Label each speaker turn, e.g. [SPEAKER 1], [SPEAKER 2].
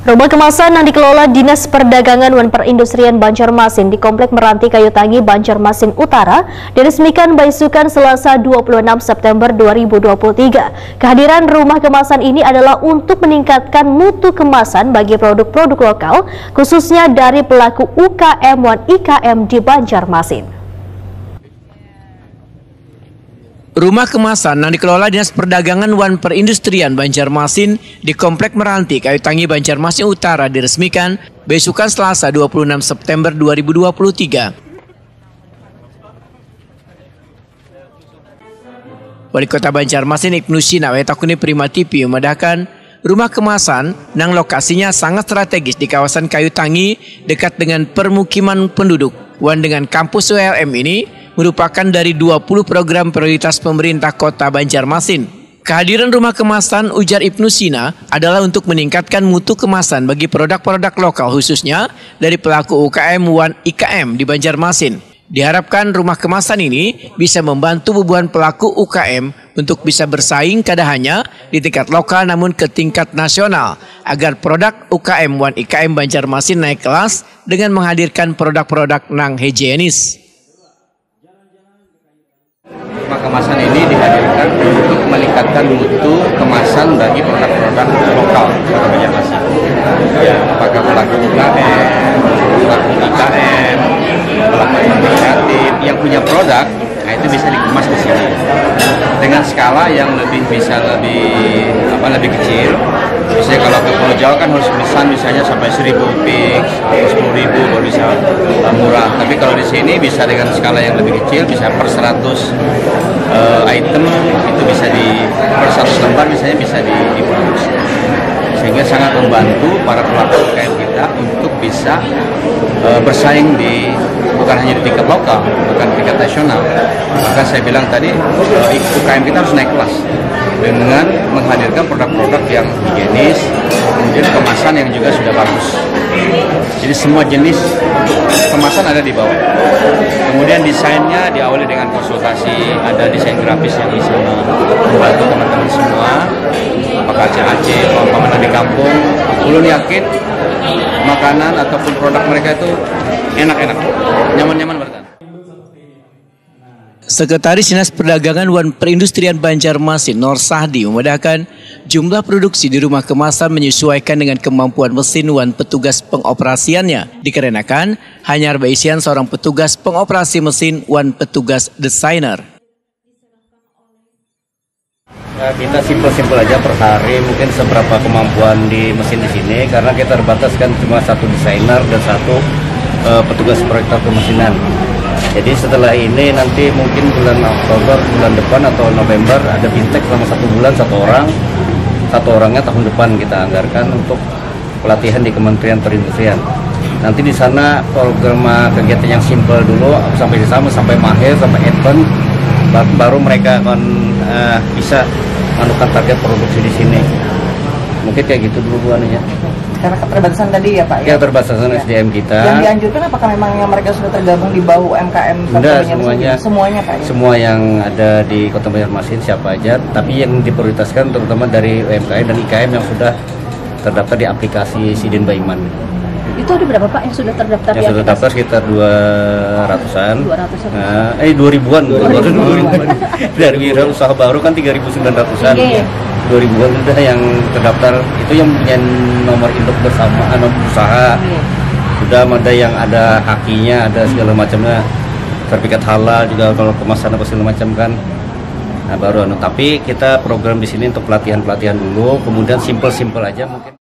[SPEAKER 1] Rumah kemasan yang dikelola Dinas Perdagangan dan Perindustrian Banjarmasin di Komplek Meranti Kayutangi, Banjarmasin Utara diresmikan besukan Selasa 26 September 2023. Kehadiran rumah kemasan ini adalah untuk meningkatkan mutu kemasan bagi produk-produk lokal, khususnya dari pelaku UKM dan IKM di Banjarmasin.
[SPEAKER 2] Rumah kemasan yang dikelola Dinas Perdagangan dan Perindustrian Banjarmasin di Komplek Meranti Kayutangi, Banjarmasin Utara diresmikan besukan Selasa 26 September 2023. Wali Kota Banjarmasin Ibnu Sina Wetakuni Prima TV memedahkan rumah kemasan yang lokasinya sangat strategis di kawasan Kayutangi dekat dengan permukiman penduduk. Wan dengan kampus ULM ini merupakan dari 20 program prioritas pemerintah Kota Banjarmasin. Kehadiran rumah kemasan, ujar Ibnu Sina, adalah untuk meningkatkan mutu kemasan bagi produk-produk lokal khususnya dari pelaku UKM dan IKM di Banjarmasin. Diharapkan rumah kemasan ini bisa membantu beban pelaku UKM untuk bisa bersaing kada hanya di tingkat lokal namun ke tingkat nasional agar produk UKM dan IKM Banjarmasin naik kelas dengan menghadirkan produk-produk nang higienis.
[SPEAKER 3] Rumah kemasan ini dihadirkan untuk meningkatkan mutu kemasan bagi produk-produk lokal Kota Banjarmasin. Ya, apakah pelaku UKM, pelaku IKM, pelaku kreatif yang punya produk, nah itu bisa dikemas di sini dengan skala yang lebih kecil. Misalnya kalau ke Pulau Jawa kan harus pesan misalnya sampai 1000 pix atau 10.000 baru bisa murah. Tapi kalau di sini bisa dengan skala yang lebih kecil, bisa per 100 item itu bisa per 100 lembar misalnya bisa diproduksi. Sehingga sangat membantu para pelaku UKM kita untuk bisa bersaing bukan hanya di tingkat lokal, bukan di tingkat nasional. Maka saya bilang tadi UKM kita harus naik kelas dengan menghadirkan produk-produk yang higienis, kemudian kemasan yang juga sudah bagus. Jadi semua jenis kemasan ada di bawah. Kemudian desainnya diawali dengan konsultasi, ada desain grafis yang bisa membantu teman-teman semua. Apakah Aceh, kawan-kawan di kampung, ulun yakin makanan ataupun produk mereka itu enak-enak, nyaman-nyaman bertahan.
[SPEAKER 2] Sekretaris Dinas Perdagangan dan Perindustrian Banjarmasin Nur Sahdi memedahkan jumlah produksi di rumah kemasan menyesuaikan dengan kemampuan mesin dan petugas pengoperasiannya, dikarenakan hanya berisian seorang petugas pengoperasi mesin dan petugas desainer.
[SPEAKER 4] Ya, kita simpel-simpel aja per hari, mungkin seberapa kemampuan di mesin di sini, karena kita terbatas kan cuma satu desainer dan satu petugas proyektor kemesinan. Jadi setelah ini nanti mungkin bulan Oktober, bulan depan atau November ada fintech selama 1 bulan 1 orang. 1 orangnya tahun depan kita anggarkan untuk pelatihan di Kementerian Perindustrian. Nanti di sana program kegiatan yang simpel dulu sampai sampai mahir, sampai advance, baru mereka akan bisa menentukan target produksi di sini. Mungkin kayak gitu dulu Bu anunya.
[SPEAKER 5] Karena keterbatasan tadi ya Pak?
[SPEAKER 4] Ya, keterbatasan SDM kita.
[SPEAKER 5] Yang dianjurkan apakah memang yang mereka sudah tergabung di bawah UMKM?
[SPEAKER 4] Sudah semuanya.
[SPEAKER 5] Semuanya Pak? Ya?
[SPEAKER 4] Semua yang ada di Kota Banjarmasin siapa aja, tapi yang diprioritaskan terutama dari UMKM dan IKM yang sudah terdaftar di aplikasi Sidin Baiman.
[SPEAKER 1] Itu ada berapa Pak yang sudah terdaftar?
[SPEAKER 4] Yang sudah terdaftar sekitar 200-an.
[SPEAKER 1] 200-an.
[SPEAKER 4] Nah, 2000-an. Dari wira usaha baru kan 3.900-an. 2000-an sudah yang terdaftar, itu yang punya nomor induk bersama, nomor usaha. Sudah ada yang ada hakinya, ada segala macamnya, sertifikat halal juga kalau kemasan apa segala macam kan. Nah baru tapi kita program di sini untuk pelatihan dulu, kemudian simpel aja mungkin.